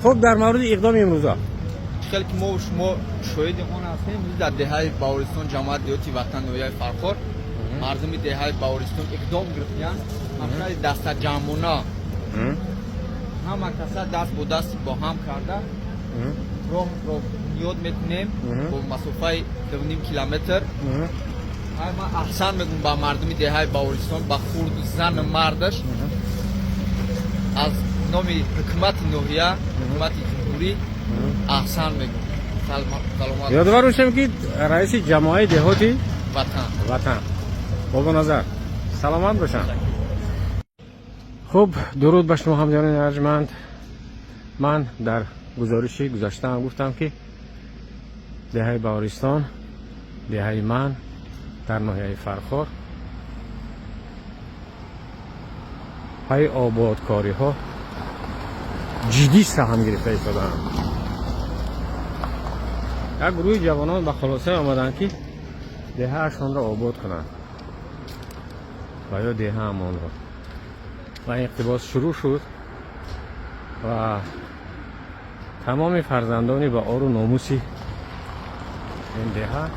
خب در مورد اقدام امروزا خیلی که ما و شما شاهد آن هستیم در دهه باورستان جماعت دیوتی وطن نویای فرخور مردم دهه باورستان اقدام گرفتن همه دست جمعونا همه کسا دست با دست با هم کرده راه رو نیاد میکنیم با مسافه 2.5 کیلومتر ما احسان میگم با مردم دهه باورستان با خورد زن مردش از نام حکومت نوحیه حکومت جمهوری احسان میگم سلامت یادآور باشم که رئیس جماعت دهاتی وطن بابا نظر سلامت باشن. خب درود به شما هموطنان ارجمند. من در گزارش گذشته هم گفتم که دهه باورستان دهه من در ناحیه فرخار پای آبادکاری ها جدی سهم گرفته ایستادند. یک گروه جوانان به خلاصه آمدند که دههشان را آباد کنند و یا دهه امان را و اقتباس شروع شد و تمام فرزندانی با آر و ناموسی این دهه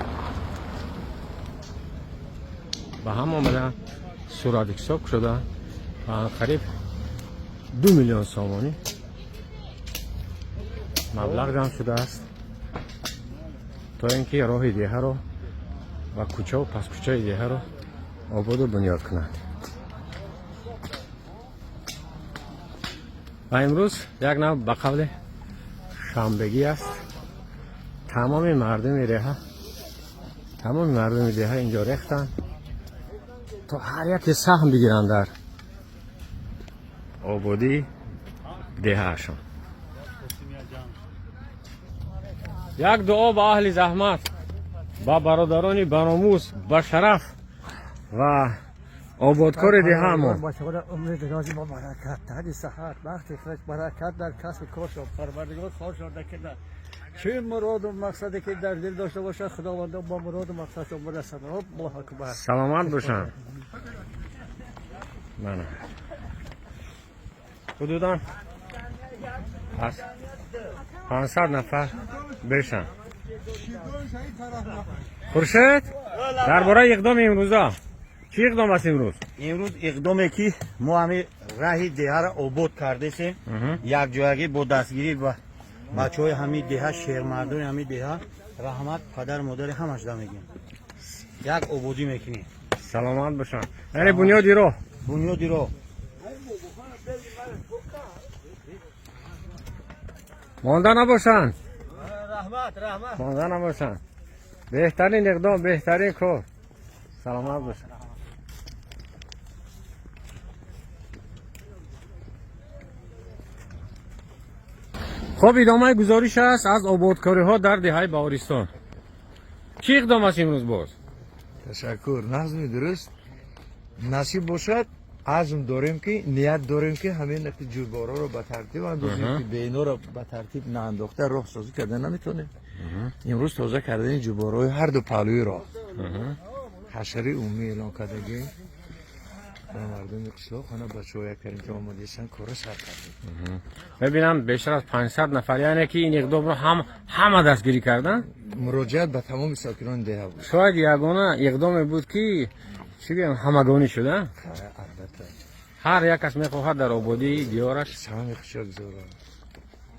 به هم آمدن صورت حساب شدن و قریب 2 میلیون سامانی مبلغ جمع شده است تا اینکه راه دهه را و کوچه و پس کوچه دهه را آباد و بنیاد کنند. و امروز یک نوع به قول شنبگی است. تمام مردم دهه اینجا ریختن تا هر یک سهم بگیرند در آبادی دههشان. یک دعا با اهل زحمت، با برادران بناموس، با شرف و آبادکار دهه‌مان. با شما امید دراز با برکت در صحت وقتی فرش برکت در کسب کار شد پروردگار خواهش کرده چه مراد و مقصدی که در دل داشته باشه خداوند با مراد و مقصد شما برسونه. الله اکبر. سلامت باشن. من حدوداً از 500 نفر بشن. خورشید درباره اقدام امروزا چی اقدام است امروز؟ امروز اقدامی که ما همه راه دهه را آباد کرده سیم یک جایگی با دستگیری و بچه های همه دهه شهر مردم همه دهه رحمت پدر مادر همش دا میگیم یک آبادی میکنیم. سلامت باشن. یعنی بنیادی رو مانده نباشن. رحمت مانده نباشن. بهترین اقدام بهترین کار. سلامت باشن. خب ادامه گزارش است از آبادکاری ها در دهه باورستان. چی اقدام است امروز باز؟ تشکر. نظم درست نصیب باشد عزم داریم که نیت داریم که همین نقطه جویبارا رو به ترتیب اندازیم که بینا رو به ترتیب نانداخته راه سازی کردن نمیتونه. امروز تازه کردن جویبارای هر دو پهلوی راه حشری عمومی اعلان کردگی و مردم قشلاق خانه بچه‌ها یک کردیم که آماده هستن کار سر کردیم. ببینم بیشتر از 500 نفر یعنی که این اقدام رو همه دستگیری کردن. مراجعت به تمام ساکنان ده بود. شاید یگانه اقدام بود که چی بگم همگانی شده. البته هر یک کس میخواهد در آبادی دیارش سهم خشک گذارن.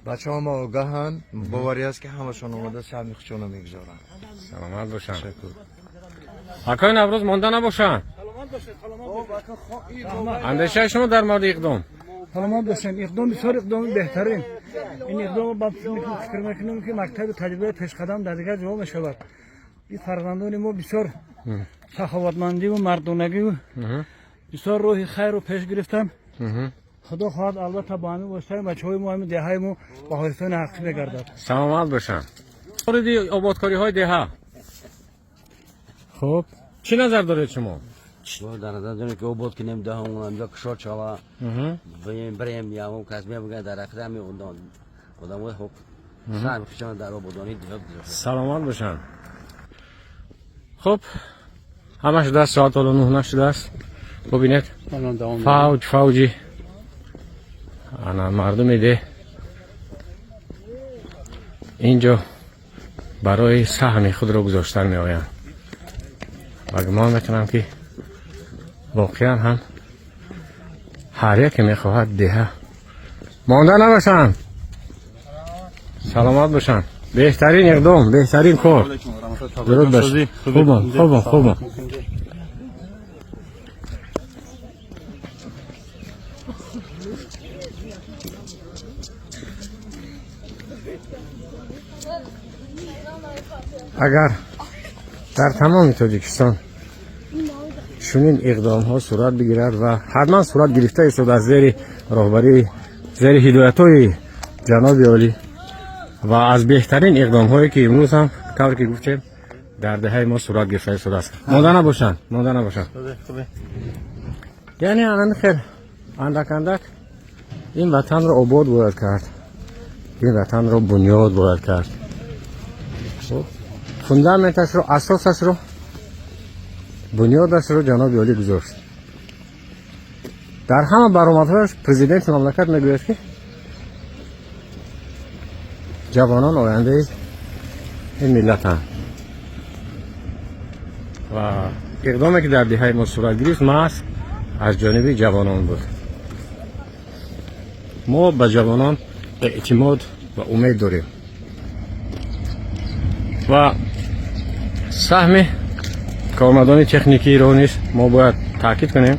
بچه‌ها ما آگاهن باوری است که همشون آماده سهم خشک میگذارن. سلامت باشن. تشکر. اکای نوروز مانده نباشن. اندیشه شما در مورد اقدام؟ سلامت باشین. اقدام بسیار اقدام بهترین. این اقدام با فکر میکنم که مکتب تجربه پیش قدم در دیگر جواب میشود. این فرزندان ما بسیار سخاوتمندی و مردانگی و بسیار روح خیر رو پیش گرفتن. خدا خواهد البته با همین واسطه بچه‌های ما همین دهه ما با حسن حقیقی بگردد. سلامت باشن. مورد آبادکاری های دهه خب چی نظر دارید شما؟ در نظر داریم که آباد کنیم ده همون اونجا کشار چاوا بریم یا اون کس بگه در اقدامی اون آدم های خوب سعی میکنن در آبادانی دیگه. سلامت باشن. خب همش دست ساعت حالا 9 نشده است. ببینید فوجی انا مردم ده اینجا برای سهم خود را گذاشتن می آیند و گمان میکنم که واقعا هم هر یک می خواهد دیه مانده نباشن، سلامت باشن. بهترین اقدام، بهترین کار. درود باش. خوبم. اگر در تمام تاجیکستان چنین اقدام ها صورت بگیرد و حتما صورت گرفته است از زیر راهبری، زیر هدایت های جناب عالی و از بهترین اقدام هایی که امروز هم طور که گفتیم در دهه ما صورت گرفته است. مانده نباشند. یعنی الان خیر اندک این وطن را آباد باید کرد، این وطن را بنیاد باید کرد، فوندامنتش رو، اساسش رو، بنیادش رو جناب عالی گذاشت. در همه برآمدهایش پرزیدنت مملکت میگوید که جوانان آینده این ملت هم و اقدامی که در دهه ما صورت گرفت محض از جانب جوانان بود. ما به جوانان اعتماد و امید داریم و سهم کارمندان تکنیکی را نیز ما باید تاکید کنیم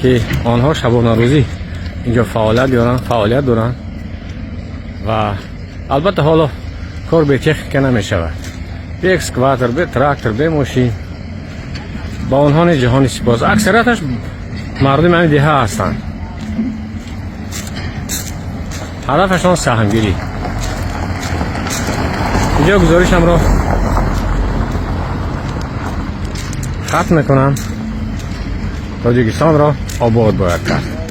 که آنها شبانه روزی اینجا فعالیت دارن و البته حالا کار به تکنیک نمی شود، به اکسکواتر، به تراکتور، به ماشین، با آنها نیز جهانی سپاس. اکثریتش مردم این دیه هستند، هدفشان سهمگیری. اینجا گزارشم را ختم میکنم. تاجیکستان را آباد باید کرد.